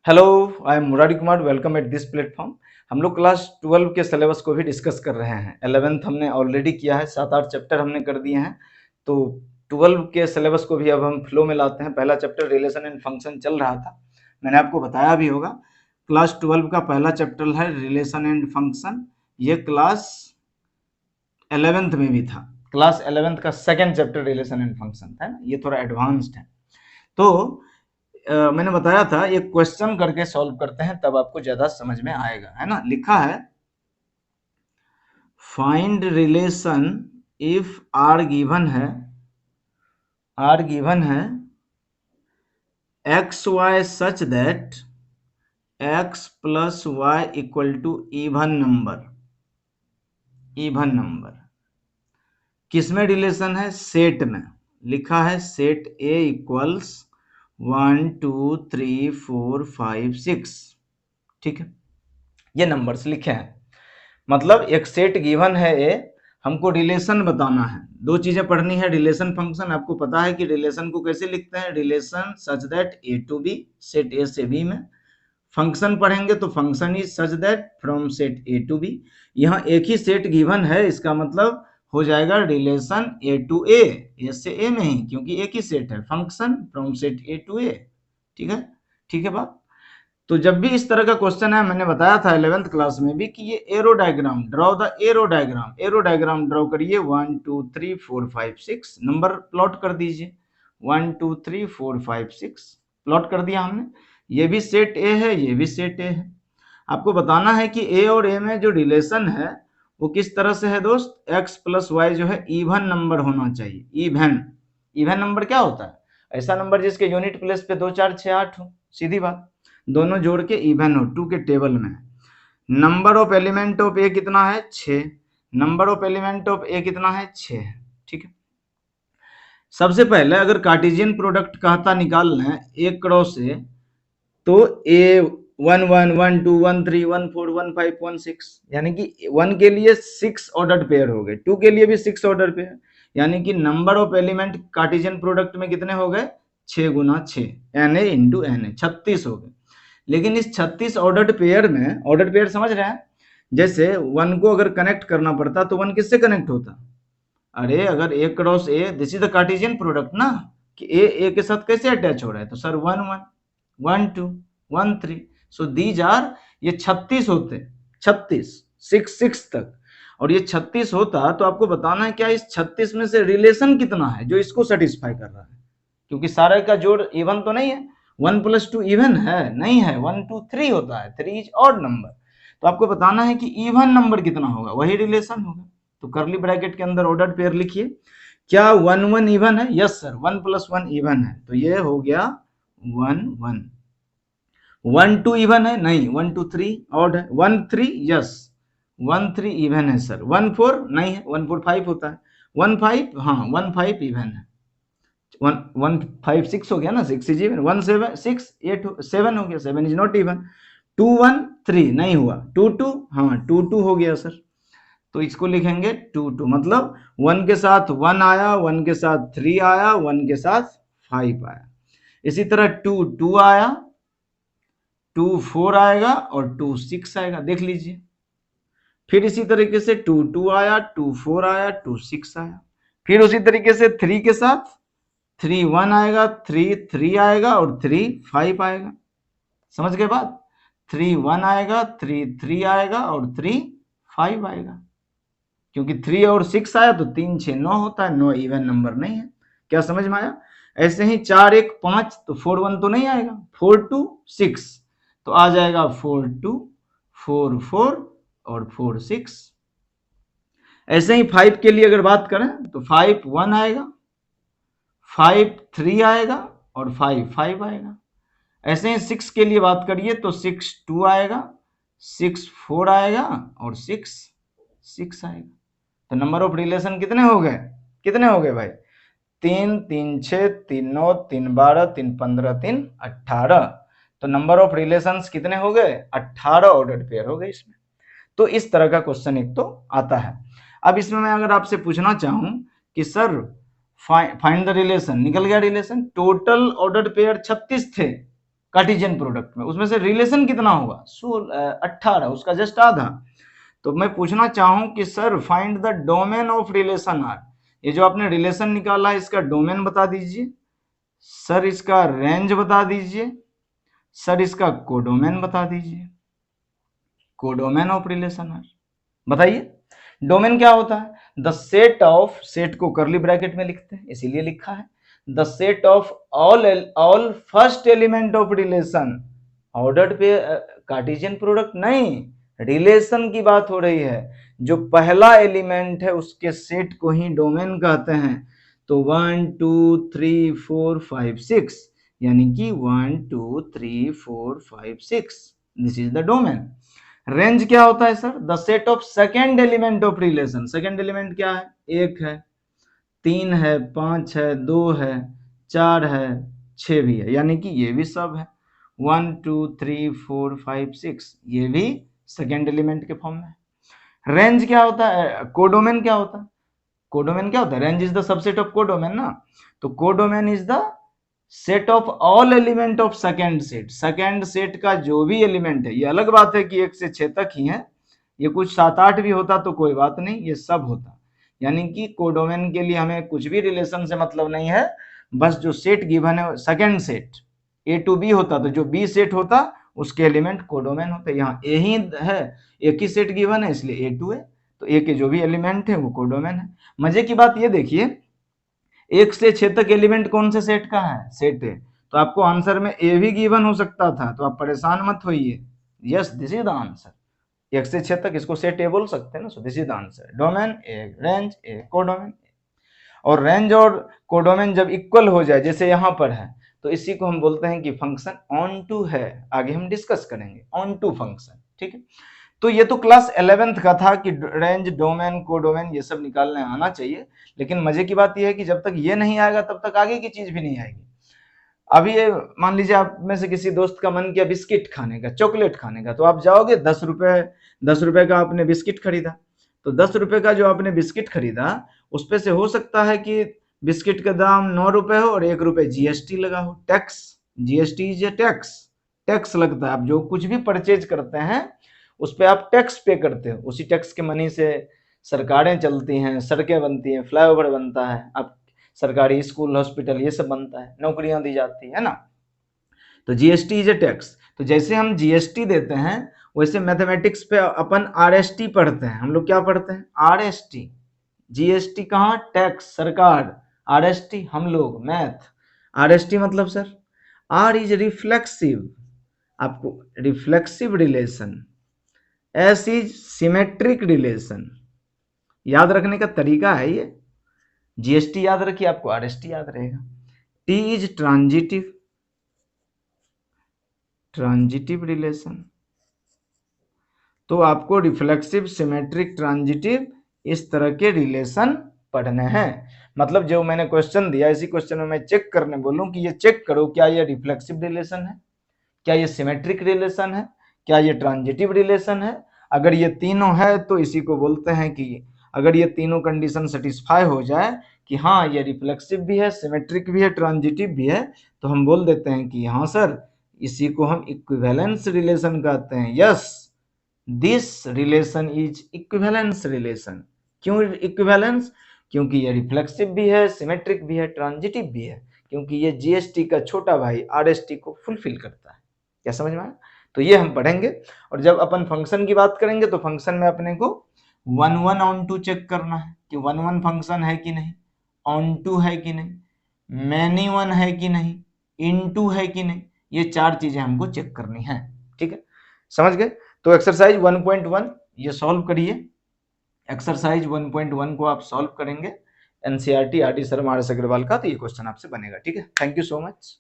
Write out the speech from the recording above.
Hello, I am Murari Kumar. Welcome at this platform. हम लोग class 12 के सिलेबस को भी डिस्कस कर रहे हैं। 11th हमने ऑलरेडी किया है, 7-8 चैप्टर हमने कर दिए हैं। तो 12 के सिलेबस को भी अब हम फ्लो में लाते हैं। पहला चैप्टर रिलेशन एंड फंक्शन चल रहा था, मैंने आपको बताया भी होगा। क्लास 12 का पहला चैप्टर है रिलेशन एंड फंक्शन। ये क्लास 11th में भी था। क्लास 11th का second chapter relation and function था, ये थोड़ा एडवांस्ड है। तो मैंने बताया था ये क्वेश्चन करके सॉल्व करते हैं, तब आपको ज्यादा समझ में आएगा, है ना। लिखा है find relation if R given है x y such that x plus y equal to even number. किसमें रिलेशन है? सेट में। लिखा है सेट ए इक्वल्स 1 2 3 4 5 6। ठीक है, ये नंबर्स लिखे हैं। मतलब एक सेट गिवन है ए, हमको रिलेशन बताना है। दो चीजें पढ़नी है, रिलेशन फंक्शन। आपको पता है कि रिलेशन को कैसे लिखते हैं, relation such that A to B, set A से बी में। फंक्शन पढ़ेंगे तो function is such that from set A to B. यहाँ एक ही सेट गिवन है, इसका मतलब हो जाएगा रिलेशन ए टू ए, ए से ए में ही, क्योंकि एक ही सेट है, function from set A to A. ठीक है, ठीक है बात। तो जब भी इस तरह का क्वेश्चन है, मैंने बताया था 11th क्लास में भी कि ये arrow diagram, draw the arrow diagram draw करिए। 1 2 3 4 5 6 नंबर प्लॉट कर दीजिए। 1 2 3 4 5 6 प्लॉट कर दिया हमने। ये भी सेट ए है, ये भी सेट ए है। आपको बताना है कि ए और ए में जो रिलेशन है वो किस तरह से है दोस्त। x प्लस वाई जो है इवन नंबर होना चाहिए। इवन नंबर क्या होता है? ऐसा नंबर जिसके यूनिट प्लेस पे 2 4 6 8 हो, सीधी बात। दोनों जोड़ के इवन हो, 2 के टेबल में। नंबर ऑफ एलिमेंट ऑफ ए कितना है? 6। नंबर ऑफ एलिमेंट ऑफ ए कितना है? 6। ठीक है, सबसे पहले अगर कार्टेशियन प्रोडक्ट कहता निकालना है ए क्रॉस ए, तो ए 1 1 1 2 1 3 1 4 1 5 1 6, यानी कि 1 के लिए 6 ऑर्डर्ड पेयर हो गए, 2 के लिए भी 6 ऑर्डर पेयर, यानी कि number of element Cartesian product में कितने हो गए? 6 गुना 6, n A into n A, 36 हो गए। लेकिन इस 36 ऑर्डर्ड पेयर में, ऑर्डर्ड पेयर समझ रहे हैं, जैसे 1 को अगर कनेक्ट करना पड़ता तो 1 किससे कनेक्ट होता? अरे अगर A cross A, this is the Cartesian product ना, कि ए के साथ कैसे अटैच हो रहा है, तो सर 1 1 1 2 1 3, सो दीज आर, ये 36 होते, 36 6 6 तक। और ये 36 होता तो आपको बताना है क्या इस 36 में से रिलेशन कितना है जो इसको सेटिस्फाई कर रहा है, क्योंकि सारे का जोड़ इवन तो नहीं है। 1 + 2 इवन है? नहीं है, 1 2 3 होता है, 3 इज ऑड नंबर। तो आपको बताना है कि इवन नंबर कितना होगा, वही रिलेशन होगा। तो करली ब्रैकेट के अंदर ऑर्डर्ड पेयर लिखिए। क्या 1 1 इवन है? यस सर, 1 + 1 इवन है, तो ये हो गया 1 1। 1 2 इवन है? नहीं, 1 2 3 ऑड है। 1 3, यस 1 3 इवन है सर। 1 4 नहीं है, 1 4 5 होता है। 1 5, हाँ 1 5 इवन है। 1 1 5 6 हो गया ना, 6 इज इवन। 1 7 6 8 7 हो गया, 7 इज नॉट इवन। 2 1 3 नहीं हुआ। 2 2, हाँ 2 2 हो गया सर। तो इसको लिखेंगे 2 2, मतलब 1 के साथ 1 आया, 1 के साथ 3 आया, 1 के साथ 5 आया। इसी तरह 2 2 आया, 2 4 आएगा और 2 6 आएगा, देख लीजिए। फिर इसी तरीके से 2 2 आया, 2 4 आया, 2 6 आया। फिर उसी तरीके से 3 के साथ 3 1 आएगा, 3 3 आएगा और 3 5 आएगा। समझ गए बात? 3 1 आएगा, 3 3 आएगा और 3 5 आएगा। क्योंकि 3 और 6 आया तो 3 6 9 होता है, 9 इवन नंबर नहीं है। क्या समझ में आया? ऐसे ही 4 1 5, तो 4 1 तो नहीं आएगा। 4 2 6, तो आ जाएगा 4 2 4 4 और 4 6। ऐसे ही 5 के लिए अगर बात करें तो 5 1 आएगा, 5 3 आएगा और 5 5 आएगा। ऐसे ही 6 के लिए बात करिए तो 6 2 आएगा, 6 4 आएगा और 6 6 आएगा। तो नंबर ऑफ रिलेशन कितने हो गए? कितने हो गए भाई? 3 3 6 3 9 3 12 3 15 3 18। तो नंबर ऑफ रिलेशंस कितने हो गए? 18 ऑर्डर्ड पेयर हो गए इसमें। तो इस तरह का क्वेश्चन एक तो आता है। अब इसमें मैं अगर आपसे पूछना चाहूं कि सर फाइंड द रिलेशन, निकल गया रिलेशन, टोटल ऑर्डर्ड पेयर 36 थे, कार्टेशियन प्रोडक्ट में, उसमें से रिलेशन कितना होगा 18, उसका जस्ट आधा। तो मैं पूछना चाहूं कि sir find the domain of relation R, ये जो आपने रिलेशन निकाला है इसका डोमेन बता दीजिए, सर इसका रेंज बता दीजिए, सर इसका कोडोमेन बता दीजिए। कोडोमेन ऑफ रिलेशन आर बताइए। डोमेन क्या होता है? द सेट ऑफ, सेट को करली ब्रैकेट में लिखते हैं इसीलिए लिखा है, the set of all first element of relation ordered पे कार्टेशियन प्रोडक्ट नहीं, रिलेशन की बात हो रही है, जो पहला एलिमेंट है उसके सेट को ही डोमेन कहते हैं। तो 1 2 3 4 5 6, यानी कि 1 2 3 4 5 6, this is the domain. Range क्या होता है sir? The set of second element of relation, second element क्या है? 1 है, 3 है, 5 है, 2 है, 4 है, 6 भी है, यानी कि ये भी सब है। 1 2 3 4 5 6, ये भी सेकेंड एलिमेंट के फॉर्म में। रेंज क्या होता है? कोडोमेन क्या होता है? कोडोमेन क्या होता है? Range is the subset of codomain ना, तो codomain is the set of all element of second set, second set का जो भी एलिमेंट है, ये अलग बात है कि 1 से 6 तक ही है, ये कुछ 7 8 भी होता तो कोई बात नहीं, ये सब होता। यानी कि कोडोमेन के लिए हमें कुछ भी रिलेशन से मतलब नहीं है, बस जो सेट गिवन है second set A to B होता तो जो बी सेट होता उसके एलिमेंट कोडोमेन होते। यहाँ ए ही है, एक ही सेट गिवन है इसलिए ए टू है, तो ए के जो भी एलिमेंट है वो कोडोमेन है। मजे की बात ये देखिए, 1 से 6 तक एलिमेंट कौन से सेट का है? सेट है, तो आपको आंसर में ए भी गिवन हो सकता था, तो आप परेशान मत होइए। Yes, this is the answer. 1 से 6 तक इसको सेट ए बोल सकते हैं ना, so this is the answer. Domain A, range A, codomain. और रेंज और कोडोमेन जब इक्वल हो जाए जैसे यहाँ पर है, तो इसी को हम बोलते हैं कि फंक्शन ऑन टू है। आगे हम डिस्कस करेंगे ऑन टू फंक्शन, ठीक है। तो ये तो क्लास 11th का था कि रेंज, डोमेन, कोडोमेन ये सब निकालने आना चाहिए, लेकिन मजे की बात ये है कि जब तक ये नहीं आएगा तब तक आगे की चीज भी नहीं आएगी। अभी ये मान लीजिए आप में से किसी दोस्त का मन किया बिस्किट खाने का, चॉकलेट खाने का, तो आप जाओगे 10 रुपए का आपने बिस्किट खरीदा, तो 10 रुपए का जो आपने बिस्किट खरीदा उस पे से हो सकता है कि बिस्किट का दाम 9 रुपए हो और 1 रुपए जीएसटी लगा हो, tax. GST is tax, tax लगता है। आप जो कुछ भी परचेज करते हैं उस पर आप टैक्स पे करते हो, उसी टैक्स के मनी से सरकारें चलती हैं, सड़कें बनती हैं, फ्लाईओवर बनता है, आप सरकारी स्कूल, हॉस्पिटल ये सब बनता है, नौकरियां दी जाती है ना। तो जीएसटी इज ए टैक्स। तो जैसे हम जीएसटी देते हैं वैसे मैथमेटिक्स पे अपन आरएसटी पढ़ते हैं। हम लोग क्या पढ़ते हैं? आरएसटी। जीएसटी कहाँ? टैक्स, सरकार। आरएसटी हम लोग मैथ। आरएसटी मतलब सर आर इज रिफ्लेक्सिव, आपको reflexive relation, S is symmetric relation. याद रखने का तरीका है ये, जीएसटी याद रखिए आपको आरएसटी याद रहेगा। T is transitive, transitive relation. तो आपको रिफ्लेक्सिव, सिमेट्रिक, ट्रांजिटिव इस तरह के रिलेशन पढ़ने हैं। मतलब जो मैंने क्वेश्चन दिया इसी क्वेश्चन में मैं चेक करने बोलूं कि ये चेक करो क्या ये रिफ्लेक्सिव रिलेशन है, क्या ये सिमेट्रिक रिलेशन है, क्या ये ट्रांजिटिव रिलेशन है। अगर ये तीनों है तो इसी को बोलते हैं कि अगर ये तीनों कंडीशन सेटिस्फाई हो जाए कि हाँ ये रिफ्लेक्सिव भी है, सिमेट्रिक भी है, ट्रांजिटिव भी है, तो हम बोल देते हैं कि हाँ सर इसी को हम इक्विवेलेंस रिलेशन कहते हैं। Yes, this relation is equivalence relation. क्यों इक्विवेलेंस? क्योंकि ये रिफ्लेक्सिव भी है, सिमेट्रिक भी है, ट्रांजिटिव भी है, क्योंकि ये जीएसटी का छोटा भाई आरएसटी को फुलफिल करता है। क्या समझ में आया? तो ये हम पढ़ेंगे। और जब अपन फंक्शन की बात करेंगे तो फंक्शन में अपने को 1 1 ऑन टू चेक करना है कि 1 1 फंक्शन है कि नहीं, ऑन टू है कि नहीं, मैनी वन है कि नहीं, इनटू है कि नहीं, ये 4 चीजें हमको चेक करनी है। ठीक है, समझ गए? तो एक्सरसाइज 1.1 ये सॉल्व करिए। एक्सरसाइज 1.1 को आप सॉल्व करेंगे NCERT R D Sharma RS Agarwal का, तो ये क्वेश्चन आपसे बनेगा। ठीक है, थैंक यू सो मच।